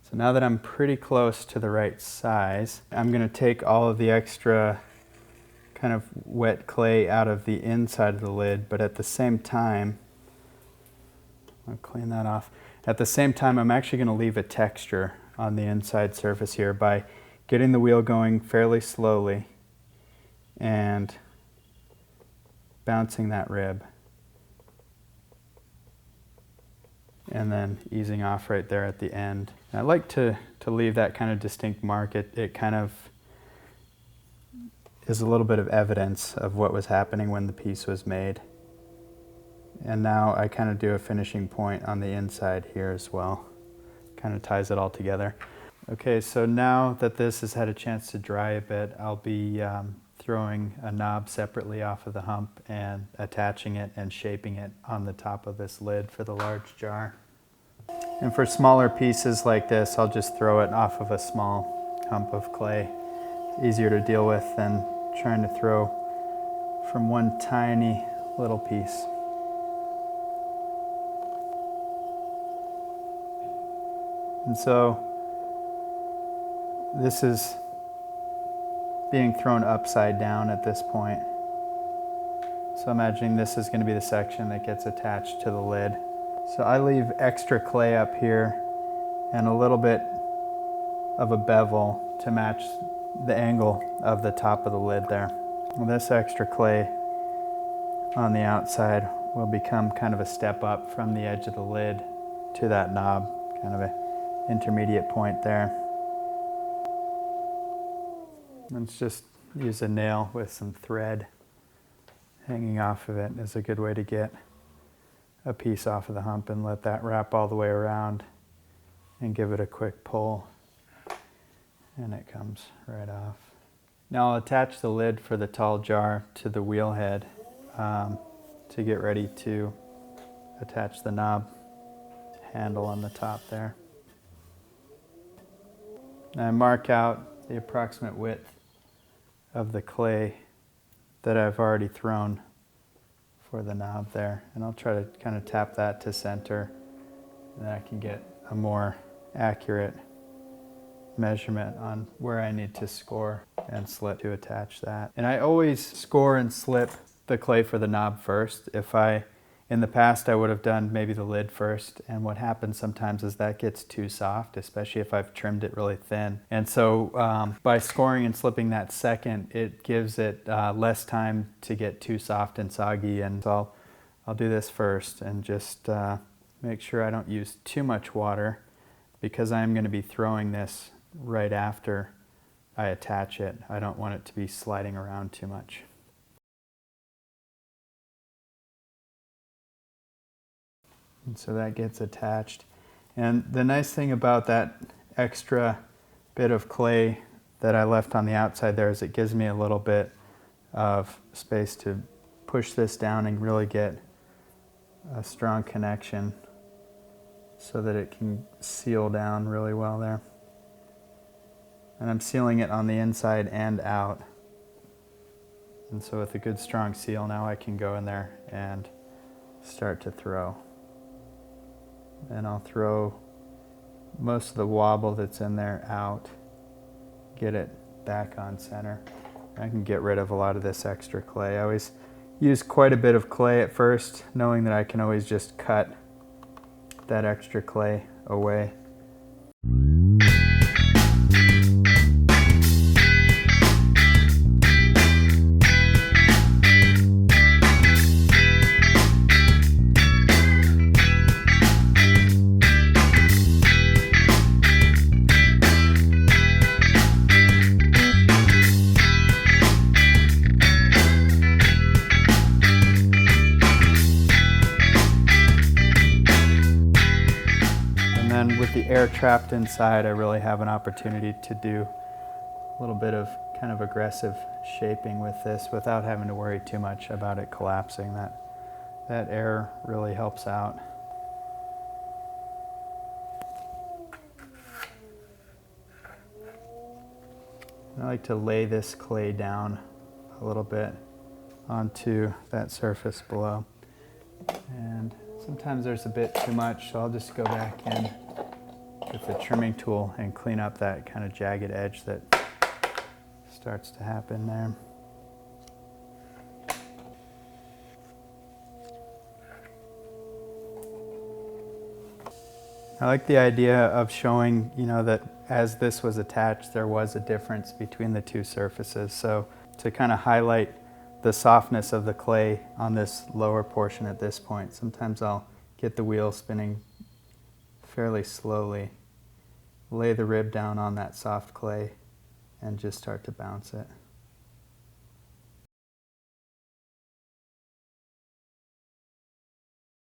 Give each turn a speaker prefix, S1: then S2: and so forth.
S1: So now that I'm pretty close to the right size, I'm going to take all of the extra kind of wet clay out of the inside of the lid, but at the same time, I'll clean that off. At the same time, I'm actually going to leave a texture on the inside surface here by getting the wheel going fairly slowly and bouncing that rib. And then easing off right there at the end. And I like to leave that kind of distinct mark. It kind of is a little bit of evidence of what was happening when the piece was made. And now I kind of do a finishing point on the inside here as well. Kind of ties it all together. Okay, so now that this has had a chance to dry a bit, I'll be throwing a knob separately off of the hump and attaching it and shaping it on the top of this lid for the large jar. And for smaller pieces like this, I'll just throw it off of a small hump of clay. Easier to deal with than trying to throw from one tiny little piece. And so this is being thrown upside down at this point. So imagining this is going to be the section that gets attached to the lid. So I leave extra clay up here and a little bit of a bevel to match the angle of the top of the lid there. Well, this extra clay on the outside will become kind of a step up from the edge of the lid to that knob, kind of an intermediate point there. Let's just use a nail with some thread hanging off of it is a good way to get a piece off of the hump and let that wrap all the way around and give it a quick pull and it comes right off. Now I'll attach the lid for the tall jar to the wheel head to get ready to attach the knob handle on the top there. Now I mark out the approximate width of the clay that I've already thrown for the knob there, and I'll try to kind of tap that to center, and then I can get a more accurate measurement on where I need to score and slip to attach that. And I always score and slip the clay for the knob first. In the past I would have done maybe the lid first, and what happens sometimes is that gets too soft, especially if I've trimmed it really thin. And so by scoring and slipping that second, it gives it less time to get too soft and soggy. And so I'll do this first and just make sure I don't use too much water, because I'm going to be throwing this right after I attach it. I don't want it to be sliding around too much. And so that gets attached. And the nice thing about that extra bit of clay that I left on the outside there is it gives me a little bit of space to push this down and really get a strong connection so that it can seal down really well there. And I'm sealing it on the inside and out. And so with a good strong seal, now I can go in there and start to throw. And I'll throw most of the wobble that's in there out, get it back on center. I can get rid of a lot of this extra clay. I always use quite a bit of clay at first, knowing that I can always just cut that extra clay away. With the air trapped inside, I really have an opportunity to do a little bit of kind of aggressive shaping with this without having to worry too much about it collapsing. That air really helps out. I like to lay this clay down a little bit onto that surface below. And sometimes there's a bit too much, so I'll just go back in with the trimming tool and clean up that kind of jagged edge that starts to happen there. I like the idea of showing, that as this was attached, there was a difference between the two surfaces. So to kind of highlight the softness of the clay on this lower portion at this point, sometimes I'll get the wheel spinning fairly slowly, lay the rib down on that soft clay, and just start to bounce it.